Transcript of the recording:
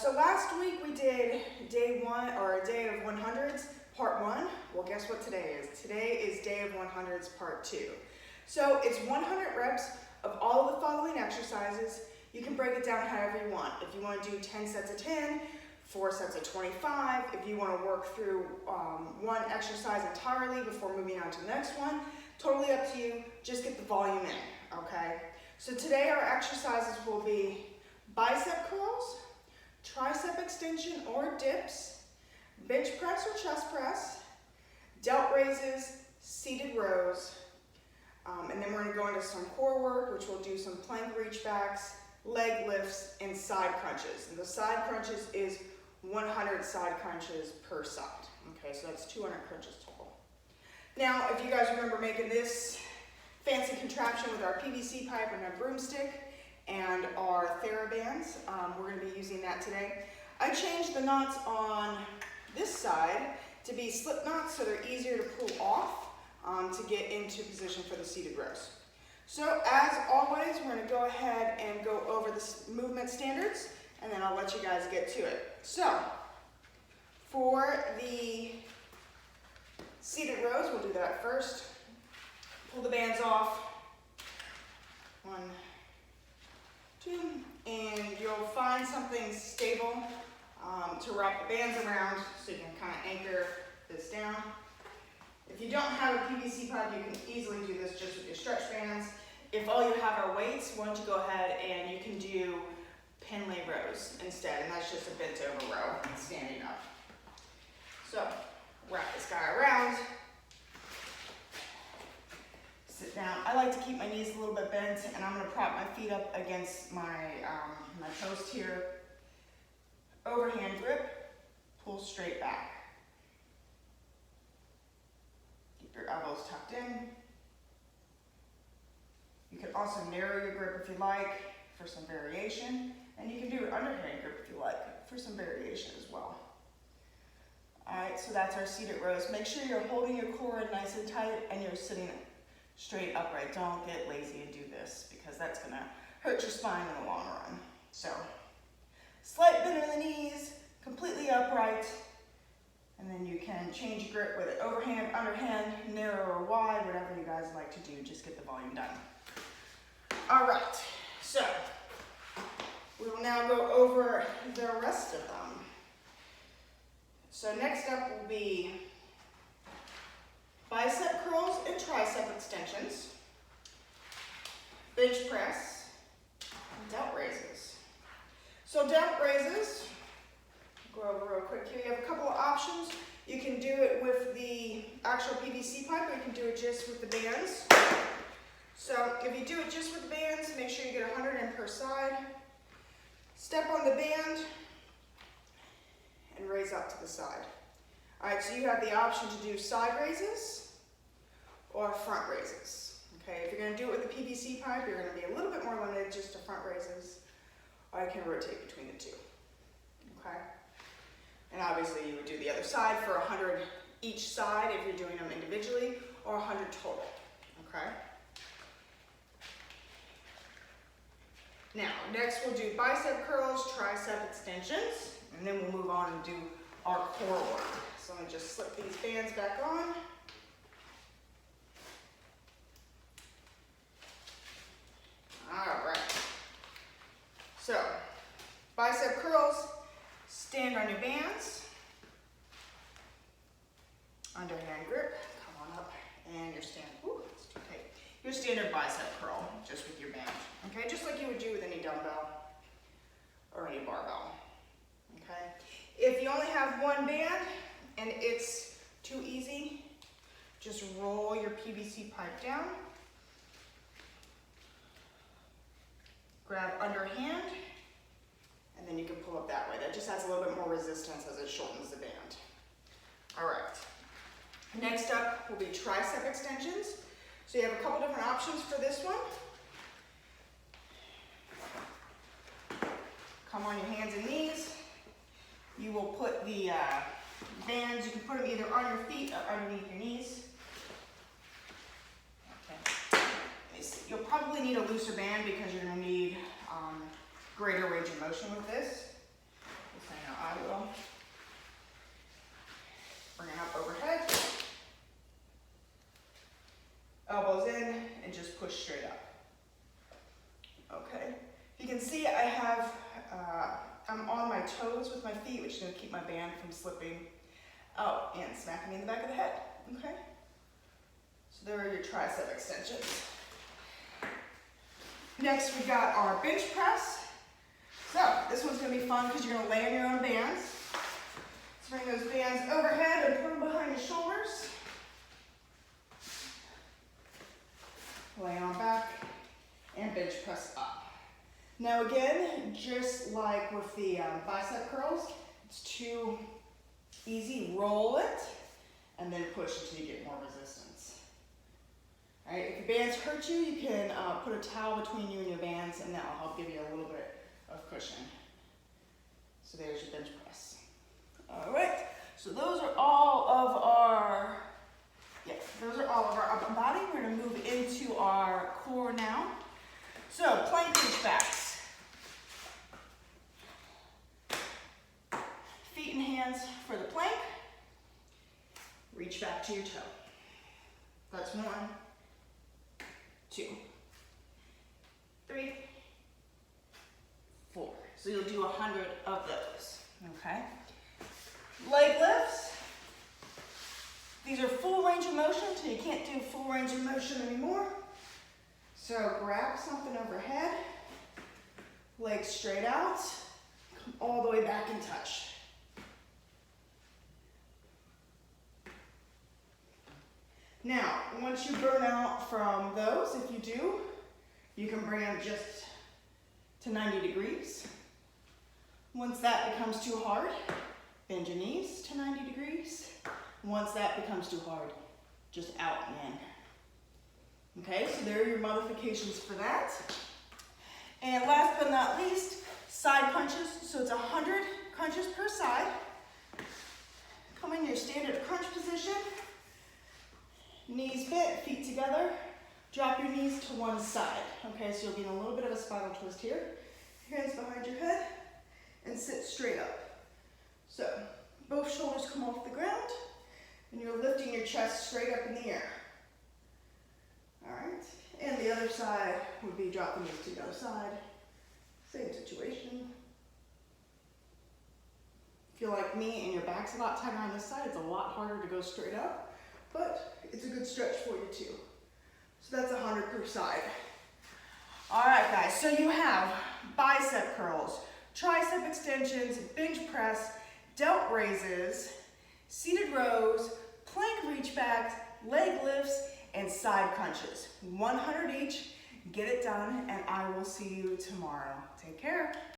So last week we did day one, or a day of 100s, part one. Well, guess what today is? Today is day of 100s, part two. So it's 100 reps of all of the following exercises. You can break it down however you want. If you want to do 10 sets of 10, 4 sets of 25, if you want to work through one exercise entirely before moving on to the next one, totally up to you. Just get the volume in, okay? So today our exercises will be bicep curls, tricep extension or dips, bench press or chest press, delt raises, seated rows, and then we're going to go into some core work, which we'll do some plank reach backs, leg lifts, and side crunches. And the side crunches is 100 side crunches per side. Okay, so that's 200 crunches total. Now, if you guys remember making this fancy contraption with our PVC pipe and our broomstick and our TheraBands, we're going to be using that today. I changed the knots on this side to be slip knots so they're easier to pull off to get into position for the seated rows. So as always, we're going to go ahead and go over the movement standards, and then I'll let you guys get to it. So for the seated rows, we'll do that first. Pull the bands off. 1, 2, and you'll find something stable to wrap the bands around so you can kind of anchor this down. If you don't have a PVC pipe, you can easily do this just with your stretch bands. If all you have are weights, why don't you go ahead and you can do pin lay rows instead, and that's just a bent over row standing up. So wrap this guy around. Sit down. I like to keep my knees a little bit bent, and I'm going to prop my feet up against my post here. Overhand grip, pull straight back. Keep your elbows tucked in. You can also narrow your grip if you like for some variation, and you can do an underhand grip if you like for some variation as well. All right, so that's our seated rows. Make sure you're holding your core nice and tight and you're sitting straight upright. Don't get lazy and do this because that's gonna hurt your spine in the long run. So, slight bend in the knees, completely upright, and then you can change your grip with it overhand, underhand, narrow or wide, whatever you guys like to do. Just get the volume done. All right, so we will now go over the rest of them. So next up will be bicep curls and tricep extensions, bench press, and delt raises. So delt raises, go over real quick here. You have a couple of options. You can do it with the actual PVC pipe, or you can do it just with the bands. So if you do it just with the bands, make sure you get 100 in per side. Step on the band and raise up to the side. All right, so you have the option to do side raises or front raises. Okay, if you're going to do it with the PVC pipe, you're going to be a little bit more limited just to front raises, or you can rotate between the two. Okay, and obviously you would do the other side for 100 each side if you're doing them individually, or 100 total. Okay. Now, next we'll do bicep curls, tricep extensions, and then we'll move on and do our core work. So I'm going to just slip these bands back on. All right. So, bicep curls, stand on your bands, underhand grip, come on up, and your stand. Ooh, it's too tight. Your standard bicep curl, just with your band. Okay, just like you would do with any dumbbell or any barbell. Okay, if you only have one band and it's too easy, just roll your PVC pipe down, grab underhand, and then you can pull up that way. That just adds a little bit more resistance as it shortens the band. All right, next up will be tricep extensions. So you have a couple different options for this one. Come on your hands and knees. You will put the bands, you can put them either on your feet or underneath your knees. Okay. You'll probably need a looser band because you're going to need greater range of motion with this. can see I have, I'm on my toes with my feet, which is gonna keep my band from slipping out and smacking me in the back of the head, okay? So there are your tricep extensions. Next, we got our bench press. So this one's gonna be fun because you're gonna lay on your own bands. Let's bring those bands overhead and put them behind your shoulders. Lay on back and bench press up. Now again, just like with the bicep curls, it's too easy. Roll it and then push until you get more resistance. All right, if your bands hurt you, you can put a towel between you and your bands, and that will help give you a little bit of cushion. So there's your bench press. All right, so those are all of our, upper body. We're gonna move into our core now. So plank reach backs. Feet and hands for the plank. Reach back to your toe. That's 1, 2, 3, 4. So you'll do 100 of those, okay? Leg lifts. These are full range of motion until you can't do full range of motion anymore. So grab something overhead, legs straight out, come all the way back and touch. Now, once you burn out from those, if you do, you can bring them just to 90 degrees. Once that becomes too hard, bend your knees to 90 degrees. Once that becomes too hard, just out and in. Okay, so there are your modifications for that. And last but not least, side crunches. So it's 100 crunches per side. Come in your standard crunch position. Knees bent, feet together. Drop your knees to one side. Okay, so you'll be in a little bit of a spinal twist here. Hands behind your head and sit straight up. So both shoulders come off the ground and you're lifting your chest straight up in the air. All right, and the other side would be drop the knees to the other side. Same situation. If you're like me and your back's a lot tighter on this side, it's a lot harder to go straight up, but it's a good stretch for you too. So that's 100 per side. All right, guys, so you have bicep curls, tricep extensions, bench press, delt raises, seated rows, plank reach backs, leg lifts, and side crunches. 100 each. Get it done, and I will see you tomorrow. Take care.